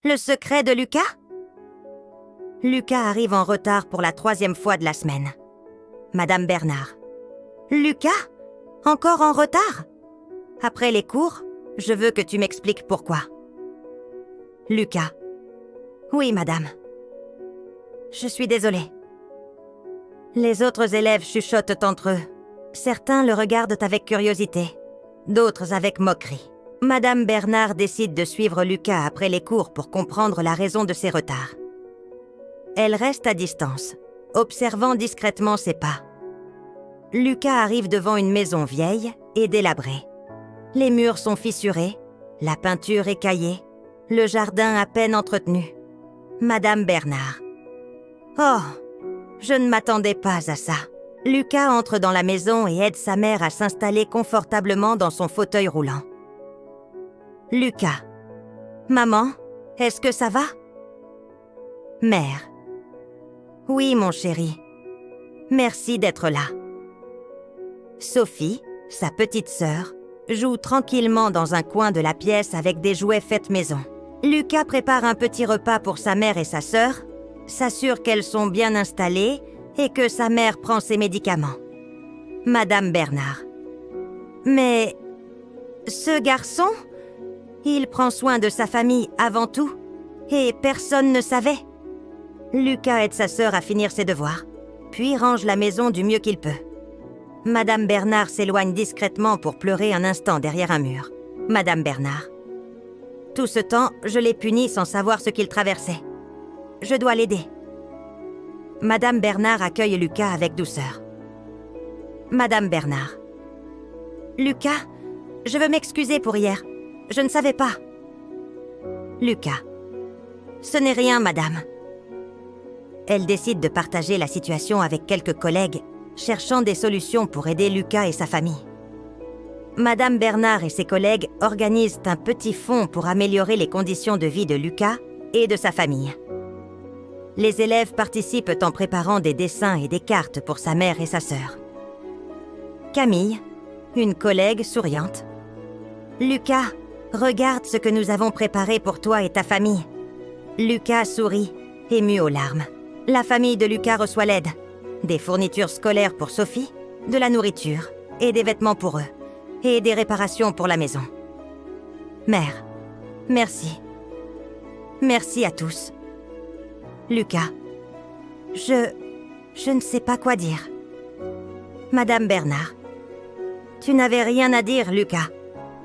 Le secret de Lucas? Lucas arrive en retard pour la 3e fois de la semaine. Madame Bernard. Lucas? Encore en retard? Après les cours, je veux que tu m'expliques pourquoi. Lucas. Oui, madame. Je suis désolée. Les autres élèves chuchotent entre eux. Certains le regardent avec curiosité, d'autres avec moquerie. Madame Bernard décide de suivre Lucas après les cours pour comprendre la raison de ses retards. Elle reste à distance, observant discrètement ses pas. Lucas arrive devant une maison vieille et délabrée. Les murs sont fissurés, la peinture écaillée, le jardin à peine entretenu. Madame Bernard. Oh, je ne m'attendais pas à ça. Lucas entre dans la maison et aide sa mère à s'installer confortablement dans son fauteuil roulant. Lucas. Maman, est-ce que ça va? Mère. Oui, mon chéri. Merci d'être là. Sophie, sa petite sœur, joue tranquillement dans un coin de la pièce avec des jouets faits maison. Lucas prépare un petit repas pour sa mère et sa sœur, s'assure qu'elles sont bien installées et que sa mère prend ses médicaments. Madame Bernard. Mais ce garçon, il prend soin de sa famille avant tout, et personne ne savait. Lucas aide sa sœur à finir ses devoirs, puis range la maison du mieux qu'il peut. Madame Bernard s'éloigne discrètement pour pleurer un instant derrière un mur. Madame Bernard. Tout ce temps, je l'ai puni sans savoir ce qu'il traversait. Je dois l'aider. Madame Bernard accueille Lucas avec douceur. Madame Bernard. Lucas, je veux m'excuser pour hier. Je ne savais pas. Lucas. Ce n'est rien, madame. Elle décide de partager la situation avec quelques collègues, cherchant des solutions pour aider Lucas et sa famille. Madame Bernard et ses collègues organisent un petit fonds pour améliorer les conditions de vie de Lucas et de sa famille. Les élèves participent en préparant des dessins et des cartes pour sa mère et sa sœur. Camille, une collègue souriante. Lucas, regarde ce que nous avons préparé pour toi et ta famille. Lucas sourit, ému aux larmes. La famille de Lucas reçoit l'aide. Des fournitures scolaires pour Sophie, de la nourriture et des vêtements pour eux, et des réparations pour la maison. Mère, merci. Merci à tous. Lucas, je ne sais pas quoi dire. Madame Bernard, tu n'avais rien à dire, Lucas.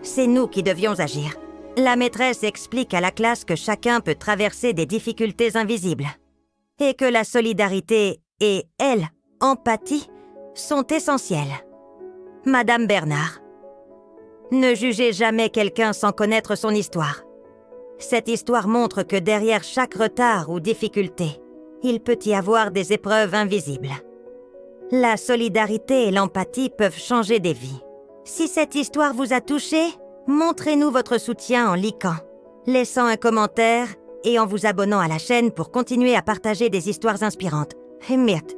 C'est nous qui devions agir. La maîtresse explique à la classe que chacun peut traverser des difficultés invisibles et que la solidarité et, empathie, sont essentielles. Madame Bernard, ne jugez jamais quelqu'un sans connaître son histoire. Cette histoire montre que derrière chaque retard ou difficulté, il peut y avoir des épreuves invisibles. La solidarité et l'empathie peuvent changer des vies. Si cette histoire vous a touché, montrez-nous votre soutien en likant, laissant un commentaire et en vous abonnant à la chaîne pour continuer à partager des histoires inspirantes. Merde.